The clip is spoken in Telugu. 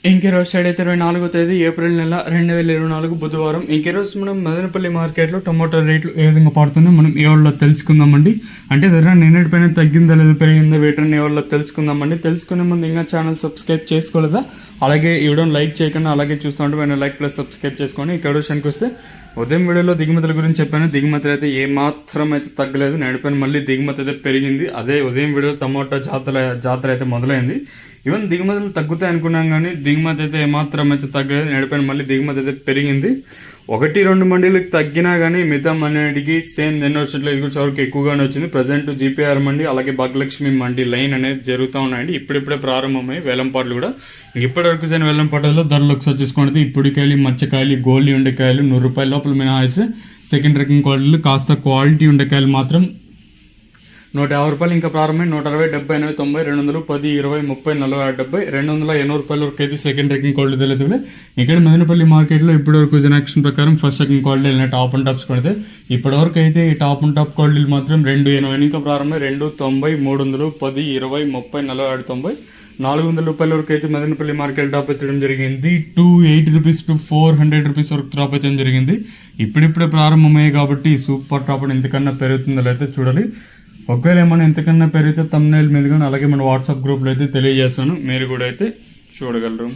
ఇంకే రోజు సైడ్ అయితే 24వ తేదీ ఏప్రిల్ నెల 2024 బుధవారం. ఇంకే రోజు మనం మదనపల్లి మార్కెట్లో టమాటో రేట్లు ఏ విధంగా పడుతుందో మనం ఏ వాళ్ళలో తెలుసుకుందామండి. అంటే ధర నిన్నటిపైన తగ్గిందా లేదా పెరిగిందా వేటర్ని ఏ వాళ్ళలో తెలుసుకుందామండి. తెలుసుకునే ముందు ఇంకా ఛానల్ సబ్స్క్రైబ్ చేసుకోలేదా, అలాగే ఈ వీడియోని లైక్ చేయకుండా అలాగే చూస్తుంటే వెంటనే లైక్ ప్లస్ సబ్స్క్రైబ్ చేసుకొని ఇక్కడ విషయానికి వస్తే ఉదయం వీడియోలో దిగుమతుల గురించి చెప్పాను. దిగుమతులు అయితే ఏమాత్రం అయితే తగ్గలేదు. నడిపైన మళ్ళీ దిగుమతి అయితే పెరిగింది. అదే ఉదయం వీడియోలో టమాటో జాతర అయితే మొదలైంది. ఈవెన్ దిగుమతులు తగ్గుతాయి అనుకున్నాం కానీ దిగుమతి అయితే ఏమాత్రం అయితే తగ్గలేదు. నడిపైన మళ్ళీ దిగుమతి అయితే పెరిగింది. 1-2 మండీలకు తగ్గినా కానీ మిగతా మండికి సేమ్ ఎన్నో సెట్లు వరకు ఎక్కువగానే వచ్చింది. ప్రజెంట్ జీపీఆర్ మండి అలాగే భాగ్యలక్ష్మి మండి లైన్ అనేది జరుగుతూ ఉన్నాయండి. ఇప్పుడిప్పుడే ప్రారంభమయ్యి వేలంపాట్లు కూడా. ఇప్పటి వరకు చేయని వేలంపాటల్లో ధరలు ఒకసారి చూసుకుంటే ఇప్పుడుకాయలు, మచ్చకాయలు, గోల్డీ ఉండకాయలు 100 రూపాయల లోపల మినహాయిస్తే సెకండ్ రేకింగ్ క్వాలిటీలు కాస్త క్వాలిటీ ఉండకాయలు మాత్రం 150 రూపాయలు ఇంకా ప్రారంభమై 160, 70, 80, 90, 110, 20, 30, 40, 70, 280 రూపాయల వరకు అయితే సెకండ్ రేకింగ్ క్వాలిటీ తెలియదు. ఇక్కడ మదనపల్లి మార్కెట్లో ఇప్పటి వరకు జనాక్షన్ ప్రకారం ఫస్ట్ సెకండ్ క్వాలిటీ వెళ్ళిన టాప్ అండ్ టాప్స్ కొడితే ఇప్పటివరకు అయితే ఈ టాప్ అండ్ టాప్ క్వాలిటీలు మాత్రం 280 ఇంకా ప్రారంభమై 290, 300, 10, 20, 30, 40, 90, 400 రూపాయల వరకు అయితే మదనపల్లి మార్కెట్ టాప్ ఎత్తడం జరిగింది. 280 రూపీస్ టు 400 రూపీస్ వరకు టాప్ అయితే జరిగింది. ఇప్పుడిప్పుడే ప్రారంభమయ్యాయి కాబట్టి సూపర్ టాప్ ఎంతకన్నా పెరుగుతుందో అయితే చూడాలి. ఒకవేళ ఏమైనా ఎంతకన్నా పెరిగితే థంబ్నెయిల్ మీద కానీ అలాగే మన వాట్సాప్ గ్రూప్లో అయితే తెలియజేస్తాను, మీరు కూడా అయితే చూడగలరు.